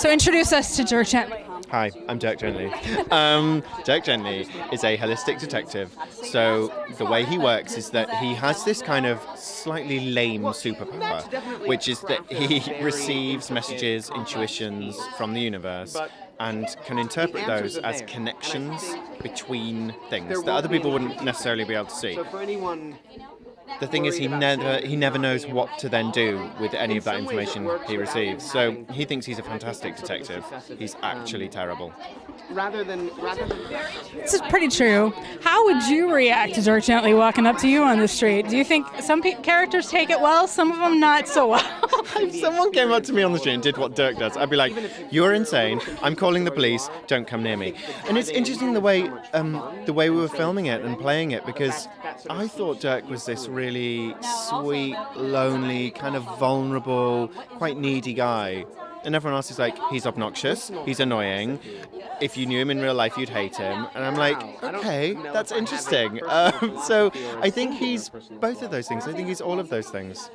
So introduce us to Dirk Gently. Hi, I'm Dirk Gently. Dirk Gently is a holistic detective. So the way he works is that he has this kind of slightly lame superpower, which is that he receives messages, intuitions from the universe, and can interpret those as connections between things that other people wouldn't necessarily be able to see. The thing is, he never knows what to then do with any of that information he receives. So he thinks he's a fantastic detective. He's actually terrible. This is pretty true. How would you react to Dirk Gently walking up to you on the street? Do you think some characters take it well, some of them not so well? If someone came up to me on the street and did what Dirk does, I'd be like, "You're insane. I'm calling the police. Don't come near me." And it's interesting the way we were filming it and playing it, because I thought Dirk was this really sweet, lonely, kind of vulnerable, quite needy guy. And everyone else is like, he's obnoxious, he's annoying. If you knew him in real life, you'd hate him. And I'm like, okay, that's interesting. So I think he's both of those things. I think he's all of those things.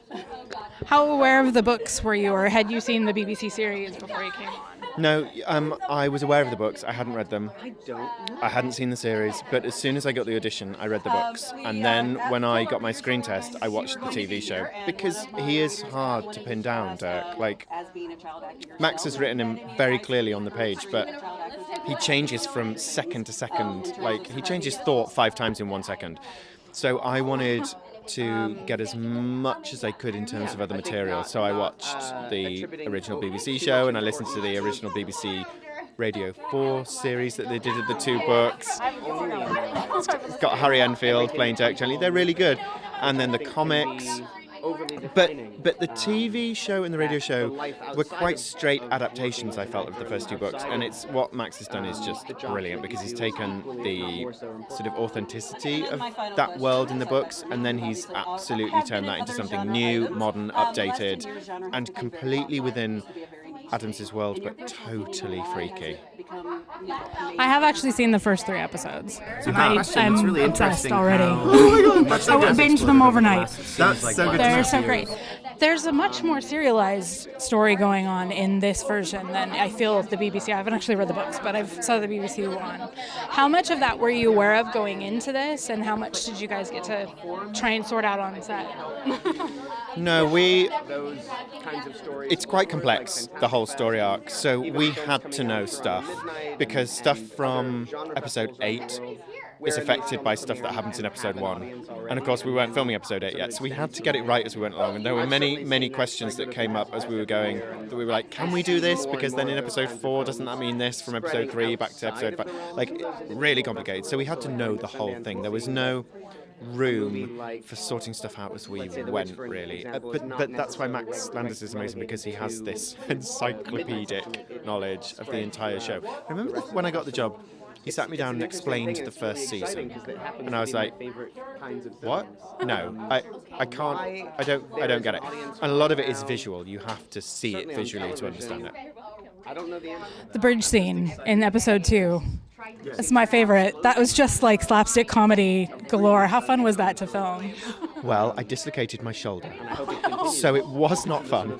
How aware of the books were you, or had you seen the BBC series before you came on? No, I was aware of the books. I hadn't read them. I hadn't seen the series, but as soon as I got the audition, I read the books. And then when I got my screen test, I watched the TV show, because he is hard to pin down, Dirk. Like, Max has written him very clearly on the page, but he changes from second to second. Like, he changes thought 5 times in 1 second. So I wanted to get as much as I could in terms of other material. So I watched the original BBC show, and I listened to the original BBC Radio 4 series that they did of the 2 books. It's got Harry Enfield playing Dirk Gently. They're really good. And then the comics. But the TV show and the radio show were quite straight adaptations, I felt, of the first 2 books. And it's what Max has done is just brilliant, because he's taken the sort of authenticity of that world in the books, and then he's absolutely turned that into something new, modern, updated, and completely within Adams's world, but totally freaky. I have actually seen the first 3 episodes. I'm really obsessed interesting already. how- I would binge them overnight. That's so good. They're so great. There's a much more serialized story going on in this version than I feel of the BBC. I haven't actually read the books, but I've saw the BBC one. How much of that were you aware of going into this, and how much did you guys get to try and sort out on set? No, it's quite complex, the whole story arc, so we had to know stuff, because stuff from episode 8 is affected by stuff that happens in episode 1. And of course we weren't filming episode 8 yet, so we had to get it right as we went along, and there were many questions that came up as we were going, that we were like, can we do this? Because then in episode 4, doesn't that mean this from episode 3 back to episode 5? Like, really complicated. So we had to know the whole thing. There was no room for sorting stuff out as we went, really. But that's why Max Landis is amazing, because he has this encyclopedic knowledge of the entire show. I remember when I got the job, he sat me down and explained the first season, and I was like, what? No, I can't, I don't get it. And a lot of it is visual. You have to see it visually to understand it. The bridge scene in episode 2. It's my favorite. That was just like slapstick comedy galore. How fun was that to film? Well, I dislocated my shoulder, so it was not fun.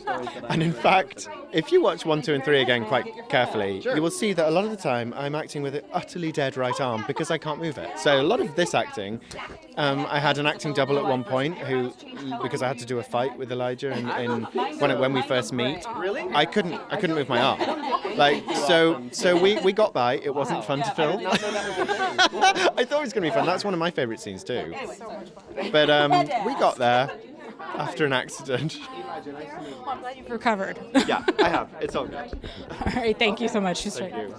And in fact, if you watch 1, 2, and 3 again quite carefully, you will see that a lot of the time I'm acting with an utterly dead right arm because I can't move it. So a lot of this acting, I had an acting double at one point because I had to do a fight with Elijah, and when we first meet, I couldn't move my arm. Like, so we got by. It wasn't fun to film. I thought it was going to be fun. That's one of my favourite scenes too. But we got there after an accident. Well, I'm glad you've recovered. Yeah, I have. It's all good. All right, thank you so much. Thank you.